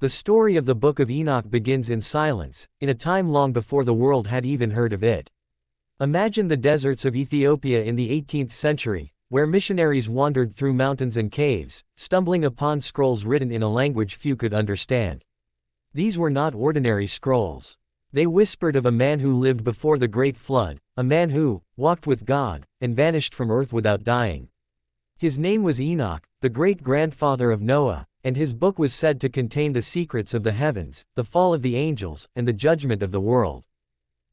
The story of the Book of Enoch begins in silence, in a time long before the world had even heard of it. Imagine the deserts of Ethiopia in the 18th century, where missionaries wandered through mountains and caves, stumbling upon scrolls written in a language few could understand. These were not ordinary scrolls. They whispered of a man who lived before the Great Flood, a man who walked with God, and vanished from earth without dying. His name was Enoch, the great-grandfather of Noah, and his book was said to contain the secrets of the heavens, the fall of the angels, and the judgment of the world.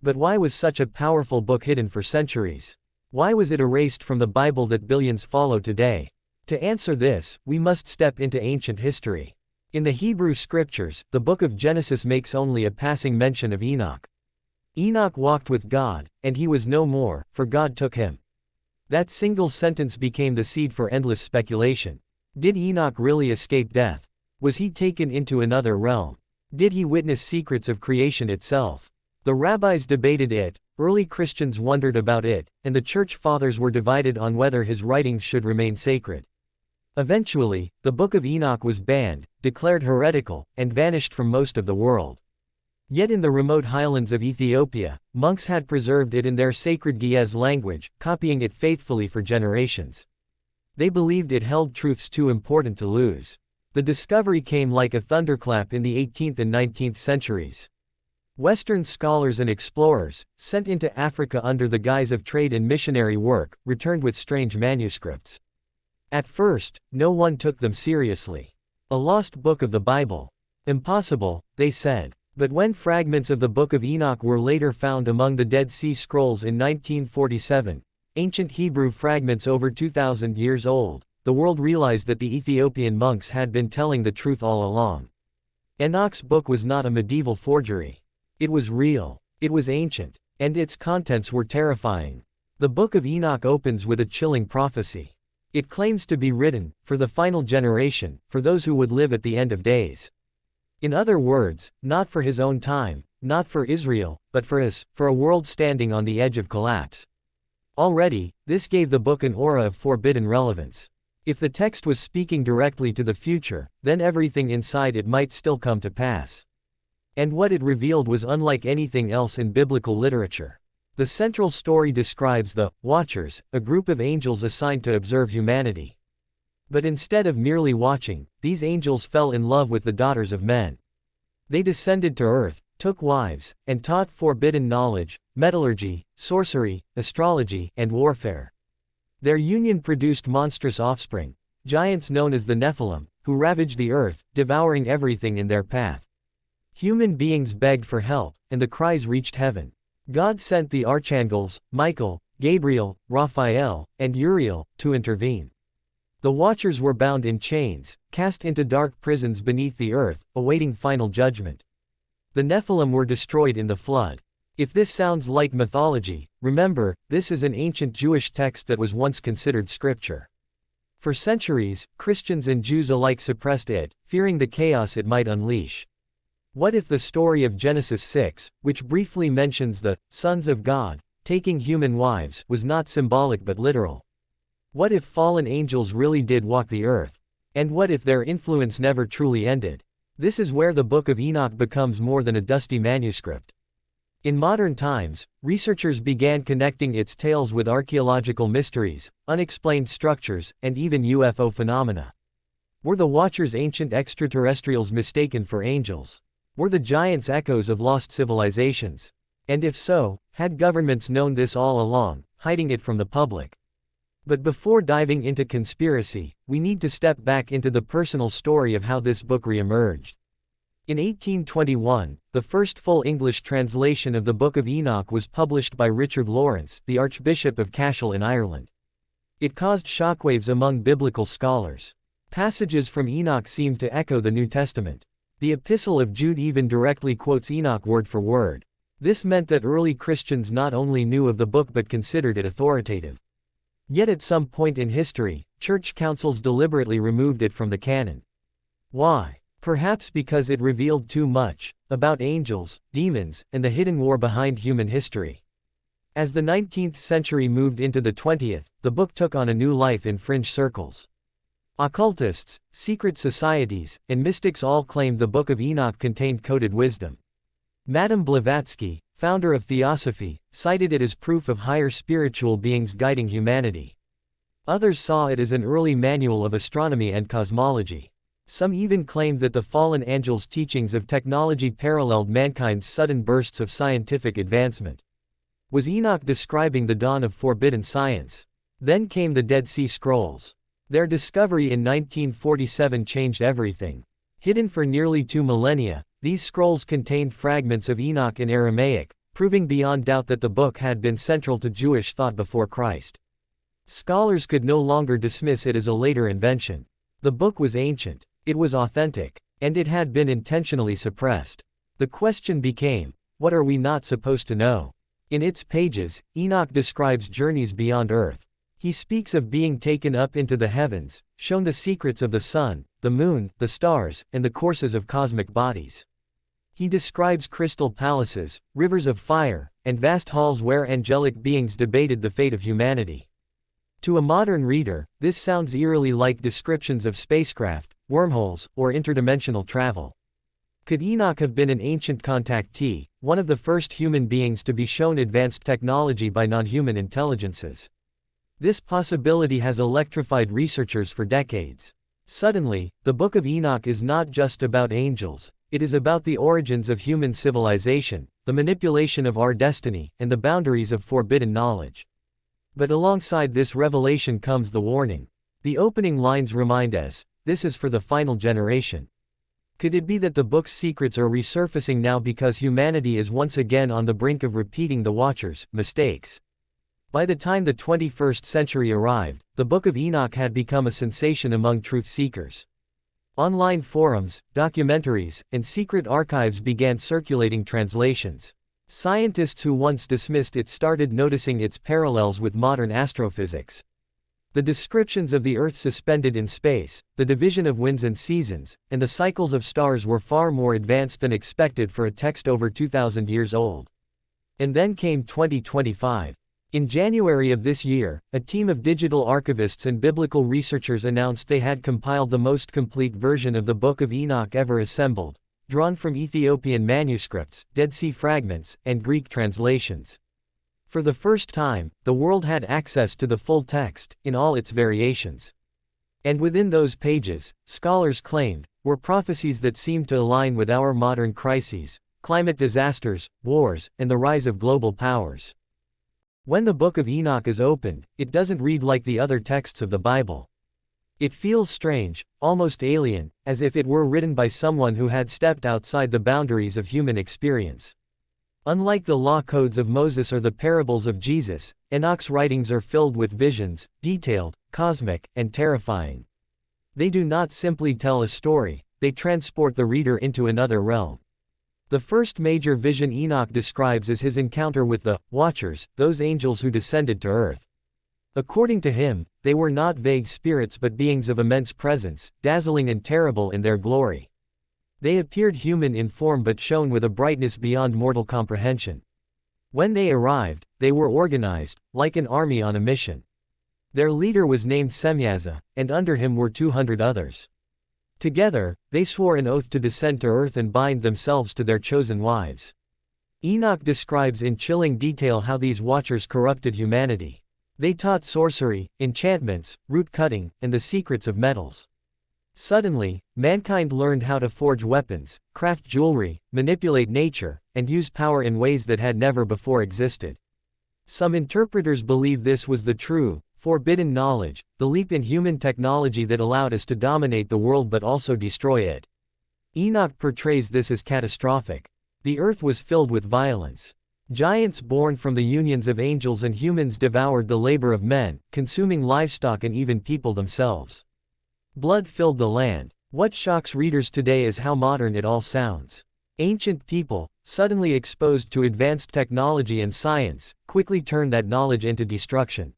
But why was such a powerful book hidden for centuries? Why was it erased from the Bible that billions follow today? To answer this, we must step into ancient history. In the Hebrew scriptures, the book of Genesis makes only a passing mention of Enoch. Enoch walked with God, and he was no more, for God took him. That single sentence became the seed for endless speculation. Did Enoch really escape death? Was he taken into another realm? Did he witness secrets of creation itself? The rabbis debated it, early Christians wondered about it, and the church fathers were divided on whether his writings should remain sacred. Eventually, the Book of Enoch was banned, declared heretical, and vanished from most of the world. Yet in the remote highlands of Ethiopia, monks had preserved it in their sacred Ge'ez language, copying it faithfully for generations. They believed it held truths too important to lose. The discovery came like a thunderclap in the 18th and 19th centuries. Western scholars and explorers, sent into Africa under the guise of trade and missionary work, returned with strange manuscripts. At first, no one took them seriously. A lost book of the Bible. Impossible, they said. But when fragments of the Book of Enoch were later found among the Dead Sea Scrolls in 1947, ancient Hebrew fragments over 2,000 years old, the world realized that the Ethiopian monks had been telling the truth all along. Enoch's book was not a medieval forgery. It was real. It was ancient. And its contents were terrifying. The Book of Enoch opens with a chilling prophecy. It claims to be written, for the final generation, for those who would live at the end of days. In other words, not for his own time, not for Israel, but for us, for a world standing on the edge of collapse. Already, this gave the book an aura of forbidden relevance. If the text was speaking directly to the future, then everything inside it might still come to pass. And what it revealed was unlike anything else in biblical literature. The central story describes the Watchers, a group of angels assigned to observe humanity. But instead of merely watching, these angels fell in love with the daughters of men. They descended to earth, took wives, and taught forbidden knowledge, metallurgy, sorcery, astrology, and warfare. Their union produced monstrous offspring, giants known as the Nephilim, who ravaged the earth, devouring everything in their path. Human beings begged for help, and the cries reached heaven. God sent the archangels, Michael, Gabriel, Raphael, and Uriel, to intervene. The Watchers were bound in chains, cast into dark prisons beneath the earth, awaiting final judgment. The Nephilim were destroyed in the flood. If this sounds like mythology, remember, this is an ancient Jewish text that was once considered scripture. For centuries, Christians and Jews alike suppressed it, fearing the chaos it might unleash. What if the story of Genesis 6, which briefly mentions the sons of God taking human wives, was not symbolic but literal? What if fallen angels really did walk the earth? And what if their influence never truly ended? This is where the Book of Enoch becomes more than a dusty manuscript. In modern times, researchers began connecting its tales with archaeological mysteries, unexplained structures, and even UFO phenomena. Were the Watchers ancient extraterrestrials mistaken for angels? Were the giants echoes of lost civilizations? And if so, had governments known this all along, hiding it from the public? But before diving into conspiracy, we need to step back into the personal story of how this book re-emerged. In 1821, the first full English translation of the Book of Enoch was published by Richard Lawrence, the Archbishop of Cashel in Ireland. It caused shockwaves among biblical scholars. Passages from Enoch seemed to echo the New Testament. The Epistle of Jude even directly quotes Enoch word for word. This meant that early Christians not only knew of the book but considered it authoritative. Yet at some point in history, church councils deliberately removed it from the canon. Why? Perhaps because it revealed too much about angels, demons, and the hidden war behind human history. As the 19th century moved into the 20th, the book took on a new life in fringe circles. Occultists, secret societies, and mystics all claimed the Book of Enoch contained coded wisdom. Madame Blavatsky, founder of Theosophy, cited it as proof of higher spiritual beings guiding humanity. Others saw it as an early manual of astronomy and cosmology. Some even claimed that the fallen angel's teachings of technology paralleled mankind's sudden bursts of scientific advancement. Was Enoch describing the dawn of forbidden science? Then came the Dead Sea Scrolls. Their discovery in 1947 changed everything. Hidden for nearly 2 millennia, these scrolls contained fragments of Enoch in Aramaic, proving beyond doubt that the book had been central to Jewish thought before Christ. Scholars could no longer dismiss it as a later invention. The book was ancient, it was authentic, and it had been intentionally suppressed. The question became, what are we not supposed to know? In its pages, Enoch describes journeys beyond Earth. He speaks of being taken up into the heavens, shown the secrets of the sun, the moon, the stars, and the courses of cosmic bodies. He describes crystal palaces, rivers of fire, and vast halls where angelic beings debated the fate of humanity. To a modern reader, this sounds eerily like descriptions of spacecraft, wormholes, or interdimensional travel. Could Enoch have been an ancient contactee, one of the first human beings to be shown advanced technology by non-human intelligences? This possibility has electrified researchers for decades. Suddenly, the Book of Enoch is not just about angels, it is about the origins of human civilization, the manipulation of our destiny, and the boundaries of forbidden knowledge. But alongside this revelation comes the warning. The opening lines remind us, this is for the final generation. Could it be that the book's secrets are resurfacing now because humanity is once again on the brink of repeating the Watcher's mistakes? By the time the 21st century arrived, the Book of Enoch had become a sensation among truth seekers. Online forums, documentaries, and secret archives began circulating translations. Scientists who once dismissed it started noticing its parallels with modern astrophysics. The descriptions of the Earth suspended in space, the division of winds and seasons, and the cycles of stars were far more advanced than expected for a text over 2,000 years old. And then came 2025. In January of this year, a team of digital archivists and biblical researchers announced they had compiled the most complete version of the Book of Enoch ever assembled, drawn from Ethiopian manuscripts, Dead Sea fragments, and Greek translations. For the first time, the world had access to the full text, in all its variations. And within those pages, scholars claimed, were prophecies that seemed to align with our modern crises, climate disasters, wars, and the rise of global powers. When the Book of Enoch is opened, it doesn't read like the other texts of the Bible. It feels strange, almost alien, as if it were written by someone who had stepped outside the boundaries of human experience. Unlike the law codes of Moses or the parables of Jesus, Enoch's writings are filled with visions, detailed, cosmic, and terrifying. They do not simply tell a story, they transport the reader into another realm. The first major vision Enoch describes is his encounter with the Watchers, those angels who descended to earth. According to him, they were not vague spirits but beings of immense presence, dazzling and terrible in their glory. They appeared human in form but shone with a brightness beyond mortal comprehension. When they arrived, they were organized, like an army on a mission. Their leader was named Semyaza, and under him were 200 others. Together, they swore an oath to descend to earth and bind themselves to their chosen wives. Enoch describes in chilling detail how these Watchers corrupted humanity. They taught sorcery, enchantments, root cutting, and the secrets of metals. Suddenly, mankind learned how to forge weapons, craft jewelry, manipulate nature, and use power in ways that had never before existed. Some interpreters believe this was the true, forbidden knowledge, the leap in human technology that allowed us to dominate the world but also destroy it. Enoch portrays this as catastrophic. The earth was filled with violence. Giants born from the unions of angels and humans devoured the labor of men, consuming livestock and even people themselves. Blood filled the land. What shocks readers today is how modern it all sounds. Ancient people, suddenly exposed to advanced technology and science, quickly turned that knowledge into destruction.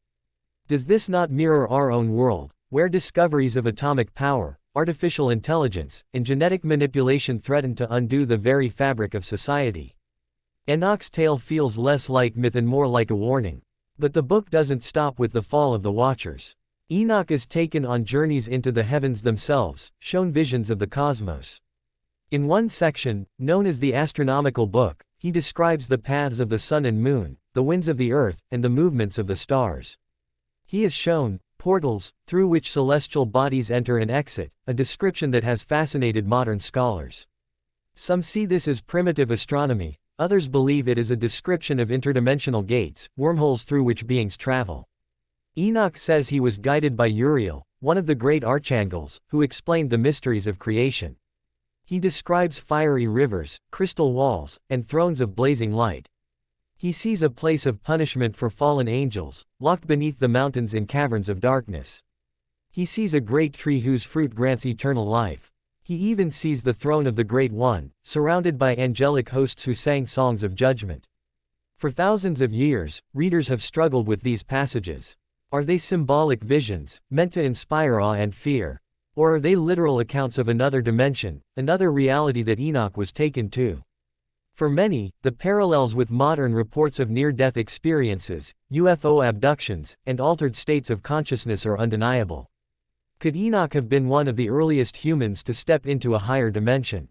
Does this not mirror our own world, where discoveries of atomic power, artificial intelligence, and genetic manipulation threaten to undo the very fabric of society? Enoch's tale feels less like myth and more like a warning. But the book doesn't stop with the fall of the Watchers. Enoch is taken on journeys into the heavens themselves, shown visions of the cosmos. In one section, known as the Astronomical Book, he describes the paths of the sun and moon, the winds of the earth, and the movements of the stars. He is shown portals, through which celestial bodies enter and exit, a description that has fascinated modern scholars. Some see this as primitive astronomy, others believe it is a description of interdimensional gates, wormholes through which beings travel. Enoch says he was guided by Uriel, one of the great archangels, who explained the mysteries of creation. He describes fiery rivers, crystal walls, and thrones of blazing light. He sees a place of punishment for fallen angels, locked beneath the mountains in caverns of darkness. He sees a great tree whose fruit grants eternal life. He even sees the throne of the Great One, surrounded by angelic hosts who sang songs of judgment. For thousands of years, readers have struggled with these passages. Are they symbolic visions, meant to inspire awe and fear? Or are they literal accounts of another dimension, another reality that Enoch was taken to? For many, the parallels with modern reports of near-death experiences, UFO abductions, and altered states of consciousness are undeniable. Could Enoch have been one of the earliest humans to step into a higher dimension?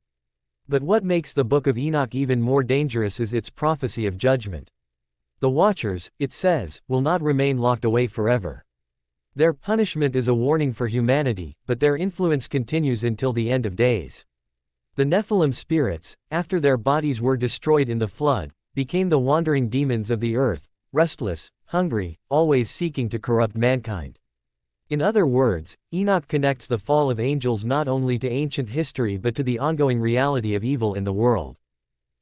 But what makes the Book of Enoch even more dangerous is its prophecy of judgment. The Watchers, it says, will not remain locked away forever. Their punishment is a warning for humanity, but their influence continues until the end of days. The Nephilim spirits, after their bodies were destroyed in the flood, became the wandering demons of the earth, restless, hungry, always seeking to corrupt mankind. In other words, Enoch connects the fall of angels not only to ancient history but to the ongoing reality of evil in the world.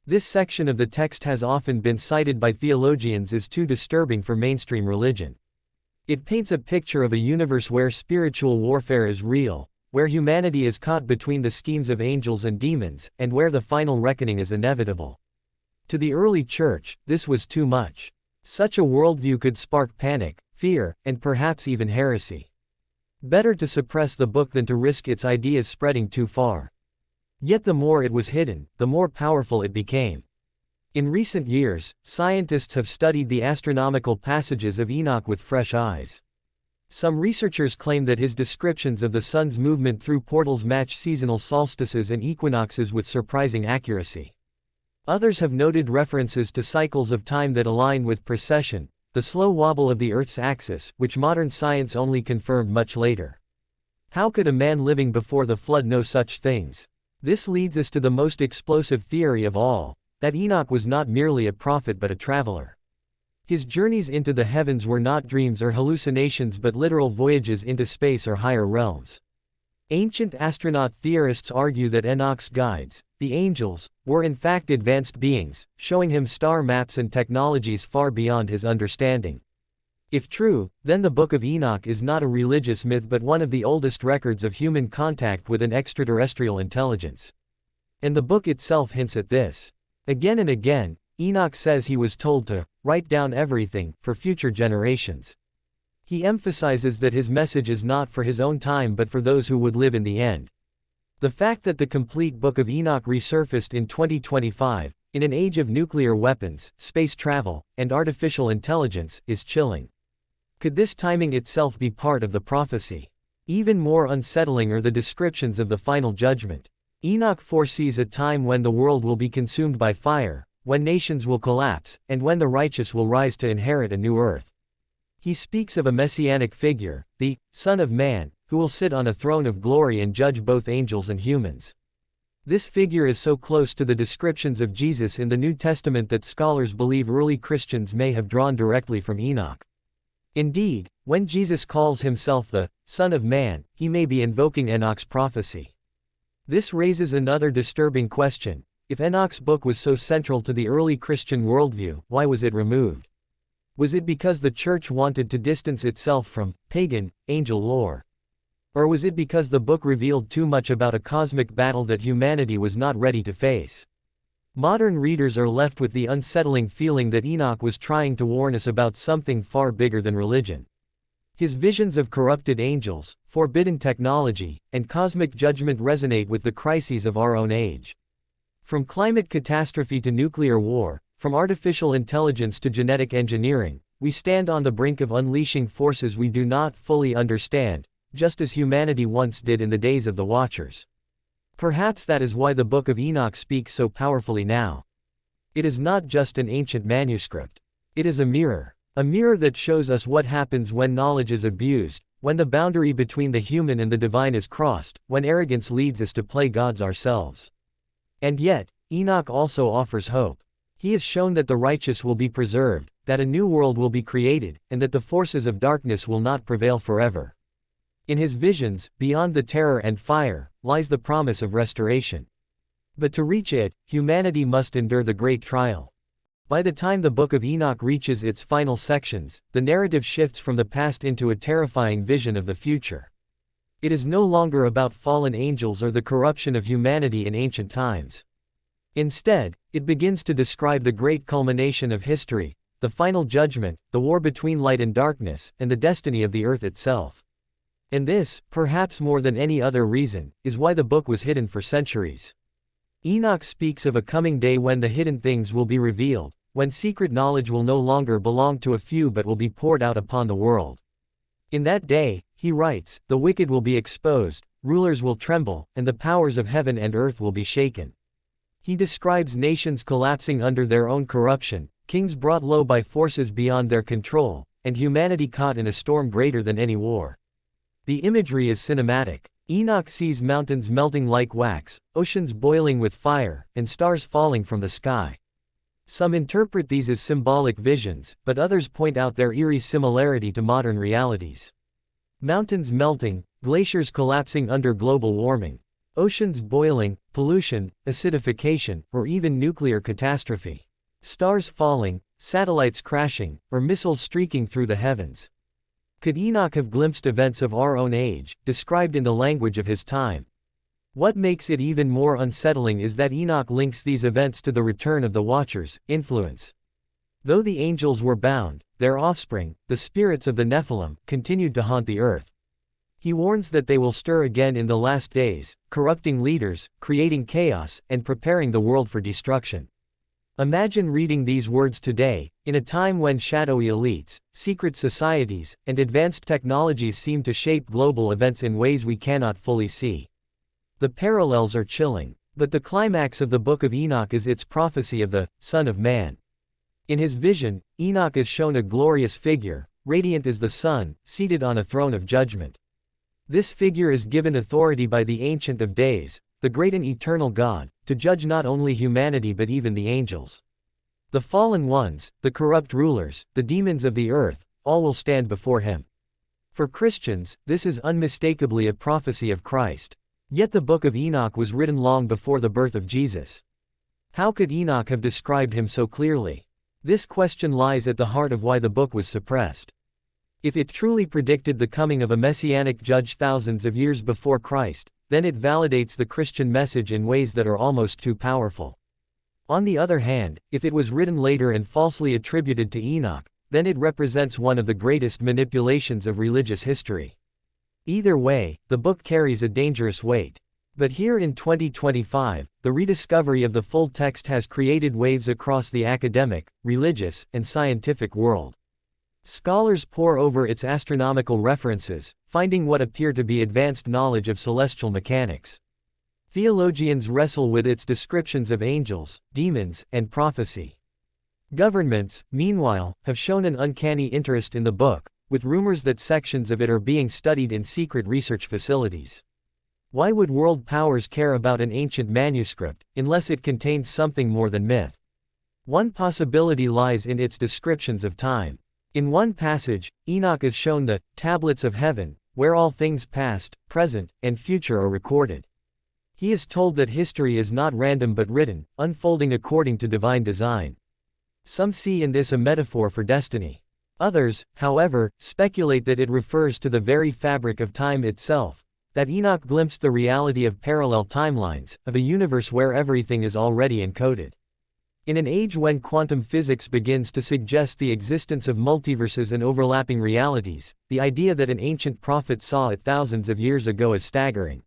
This section of the text has often been cited by theologians as too disturbing for mainstream religion. It paints a picture of a universe where spiritual warfare is real, where humanity is caught between the schemes of angels and demons, and where the final reckoning is inevitable. To the early church, this was too much. Such a worldview could spark panic, fear, and perhaps even heresy. Better to suppress the book than to risk its ideas spreading too far. Yet the more it was hidden, the more powerful it became. In recent years, scientists have studied the astronomical passages of Enoch with fresh eyes. Some researchers claim that his descriptions of the sun's movement through portals match seasonal solstices and equinoxes with surprising accuracy. Others have noted references to cycles of time that align with precession, the slow wobble of the Earth's axis, which modern science only confirmed much later. How could a man living before the flood know such things? This leads us to the most explosive theory of all, that Enoch was not merely a prophet but a traveler. His journeys into the heavens were not dreams or hallucinations but literal voyages into space or higher realms. Ancient astronaut theorists argue that Enoch's guides, the angels, were in fact advanced beings, showing him star maps and technologies far beyond his understanding. If true, then the Book of Enoch is not a religious myth but one of the oldest records of human contact with an extraterrestrial intelligence. And the book itself hints at this. Again and again, Enoch says he was told to write down everything for future generations. He emphasizes that his message is not for his own time but for those who would live in the end. The fact that the complete Book of Enoch resurfaced in 2025, in an age of nuclear weapons, space travel, and artificial intelligence, is chilling. Could this timing itself be part of the prophecy? Even more unsettling are the descriptions of the final judgment. Enoch foresees a time when the world will be consumed by fire, when nations will collapse, and when the righteous will rise to inherit a new earth. He speaks of a messianic figure, the Son of Man, who will sit on a throne of glory and judge both angels and humans. This figure is so close to the descriptions of Jesus in the New Testament that scholars believe early Christians may have drawn directly from Enoch. Indeed, when Jesus calls himself the Son of Man, he may be invoking Enoch's prophecy. This raises another disturbing question. If Enoch's book was so central to the early Christian worldview, why was it removed? Was it because the church wanted to distance itself from pagan, angel lore? Or was it because the book revealed too much about a cosmic battle that humanity was not ready to face? Modern readers are left with the unsettling feeling that Enoch was trying to warn us about something far bigger than religion. His visions of corrupted angels, forbidden technology, and cosmic judgment resonate with the crises of our own age. From climate catastrophe to nuclear war, from artificial intelligence to genetic engineering, we stand on the brink of unleashing forces we do not fully understand, just as humanity once did in the days of the Watchers. Perhaps that is why the Book of Enoch speaks so powerfully now. It is not just an ancient manuscript. It is a mirror that shows us what happens when knowledge is abused, when the boundary between the human and the divine is crossed, when arrogance leads us to play gods ourselves. And yet, Enoch also offers hope. He has shown that the righteous will be preserved, that a new world will be created, and that the forces of darkness will not prevail forever. In his visions, beyond the terror and fire, lies the promise of restoration. But to reach it, humanity must endure the great trial. By the time the Book of Enoch reaches its final sections, the narrative shifts from the past into a terrifying vision of the future. It is no longer about fallen angels or the corruption of humanity in ancient times. Instead, it begins to describe the great culmination of history, the final judgment, the war between light and darkness, and the destiny of the earth itself. And this, perhaps more than any other reason, is why the book was hidden for centuries. Enoch speaks of a coming day when the hidden things will be revealed, when secret knowledge will no longer belong to a few but will be poured out upon the world. In that day, he writes, the wicked will be exposed, rulers will tremble, and the powers of heaven and earth will be shaken. He describes nations collapsing under their own corruption, kings brought low by forces beyond their control, and humanity caught in a storm greater than any war. The imagery is cinematic. Enoch sees mountains melting like wax, oceans boiling with fire, and stars falling from the sky. Some interpret these as symbolic visions, but others point out their eerie similarity to modern realities. Mountains melting, glaciers collapsing under global warming, oceans boiling, pollution, acidification, or even nuclear catastrophe. Stars falling, satellites crashing, or missiles streaking through the heavens. Could Enoch have glimpsed events of our own age, described in the language of his time? What makes it even more unsettling is that Enoch links these events to the return of the Watchers' influence. Though the angels were bound, their offspring, the spirits of the Nephilim, continued to haunt the earth. He warns that they will stir again in the last days, corrupting leaders, creating chaos, and preparing the world for destruction. Imagine reading these words today, in a time when shadowy elites, secret societies, and advanced technologies seem to shape global events in ways we cannot fully see. The parallels are chilling, but the climax of the Book of Enoch is its prophecy of the Son of Man. In his vision, Enoch is shown a glorious figure, radiant as the sun, seated on a throne of judgment. This figure is given authority by the Ancient of Days, the great and eternal God, to judge not only humanity but even the angels. The fallen ones, the corrupt rulers, the demons of the earth, all will stand before him. For Christians, this is unmistakably a prophecy of Christ. Yet the Book of Enoch was written long before the birth of Jesus. How could Enoch have described him so clearly? This question lies at the heart of why the book was suppressed. If it truly predicted the coming of a messianic judge thousands of years before Christ, then it validates the Christian message in ways that are almost too powerful. On the other hand, if it was written later and falsely attributed to Enoch, then it represents one of the greatest manipulations of religious history. Either way, the book carries a dangerous weight. But here in 2025, the rediscovery of the full text has created waves across the academic, religious, and scientific world. Scholars pore over its astronomical references, finding what appear to be advanced knowledge of celestial mechanics. Theologians wrestle with its descriptions of angels, demons, and prophecy. Governments, meanwhile, have shown an uncanny interest in the book, with rumors that sections of it are being studied in secret research facilities. Why would world powers care about an ancient manuscript, unless it contains something more than myth? One possibility lies in its descriptions of time. In one passage, Enoch is shown the tablets of heaven, where all things past, present, and future are recorded. He is told that history is not random but written, unfolding according to divine design. Some see in this a metaphor for destiny. Others, however, speculate that it refers to the very fabric of time itself, that Enoch glimpsed the reality of parallel timelines, of a universe where everything is already encoded. In an age when quantum physics begins to suggest the existence of multiverses and overlapping realities, the idea that an ancient prophet saw it thousands of years ago is staggering.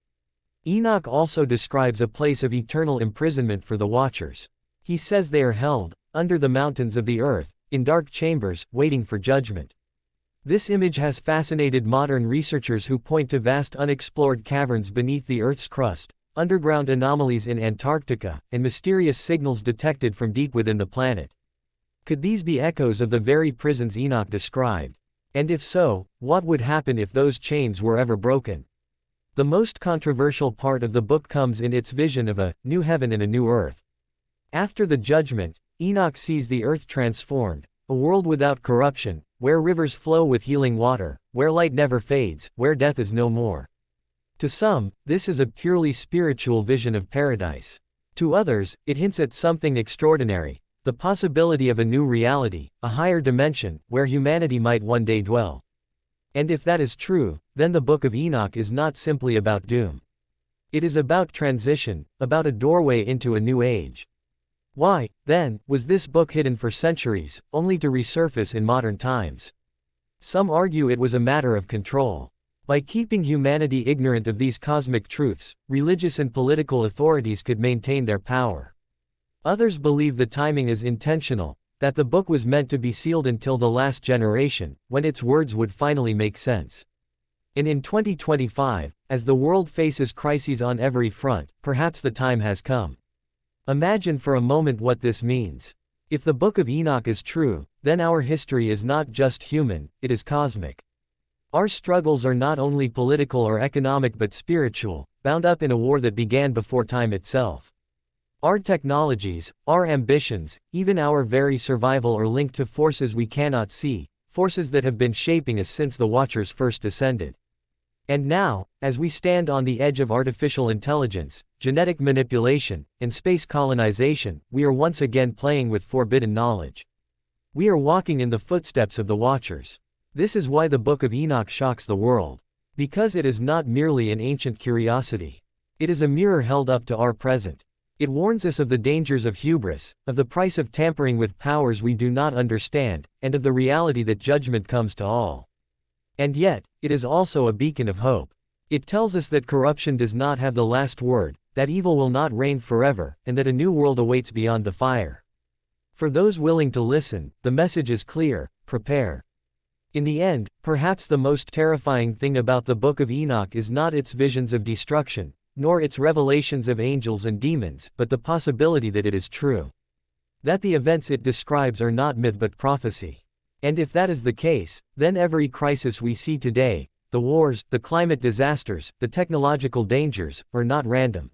Enoch also describes a place of eternal imprisonment for the Watchers. He says they are held, under the mountains of the earth, in dark chambers, waiting for judgment. This image has fascinated modern researchers who point to vast unexplored caverns beneath the Earth's crust, underground anomalies in Antarctica, and mysterious signals detected from deep within the planet. Could these be echoes of the very prisons Enoch described? And if so, what would happen if those chains were ever broken? The most controversial part of the book comes in its vision of a new heaven and a new earth. After the judgment, Enoch sees the earth transformed, a world without corruption, where rivers flow with healing water, where light never fades, where death is no more. To some, this is a purely spiritual vision of paradise. To others, it hints at something extraordinary, the possibility of a new reality, a higher dimension, where humanity might one day dwell. And if that is true, then the Book of Enoch is not simply about doom. It is about transition, about a doorway into a new age. Why, then, was this book hidden for centuries, only to resurface in modern times? Some argue it was a matter of control. By keeping humanity ignorant of these cosmic truths, religious and political authorities could maintain their power. Others believe the timing is intentional, that the book was meant to be sealed until the last generation, when its words would finally make sense. And in 2025, as the world faces crises on every front, perhaps the time has come. Imagine for a moment what this means. If the Book of Enoch is true, then our history is not just human, it is cosmic. Our struggles are not only political or economic but spiritual, bound up in a war that began before time itself. Our technologies, our ambitions, even our very survival are linked to forces we cannot see, forces that have been shaping us since the Watchers first descended. And now, as we stand on the edge of artificial intelligence, genetic manipulation, and space colonization, we are once again playing with forbidden knowledge. We are walking in the footsteps of the Watchers. This is why the Book of Enoch shocks the world. Because it is not merely an ancient curiosity. It is a mirror held up to our present. It warns us of the dangers of hubris, of the price of tampering with powers we do not understand, and of the reality that judgment comes to all. And yet, it is also a beacon of hope. It tells us that corruption does not have the last word, that evil will not reign forever, and that a new world awaits beyond the fire. For those willing to listen, the message is clear: prepare. In the end, perhaps the most terrifying thing about the Book of Enoch is not its visions of destruction, nor its revelations of angels and demons, but the possibility that it is true. That the events it describes are not myth but prophecy. And if that is the case, then every crisis we see today, the wars, the climate disasters, the technological dangers, are not random.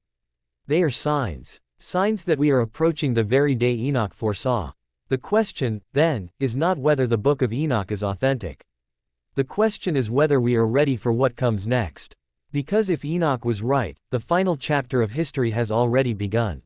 They are signs. Signs that we are approaching the very day Enoch foresaw. The question, then, is not whether the Book of Enoch is authentic. The question is whether we are ready for what comes next. Because if Enoch was right, the final chapter of history has already begun.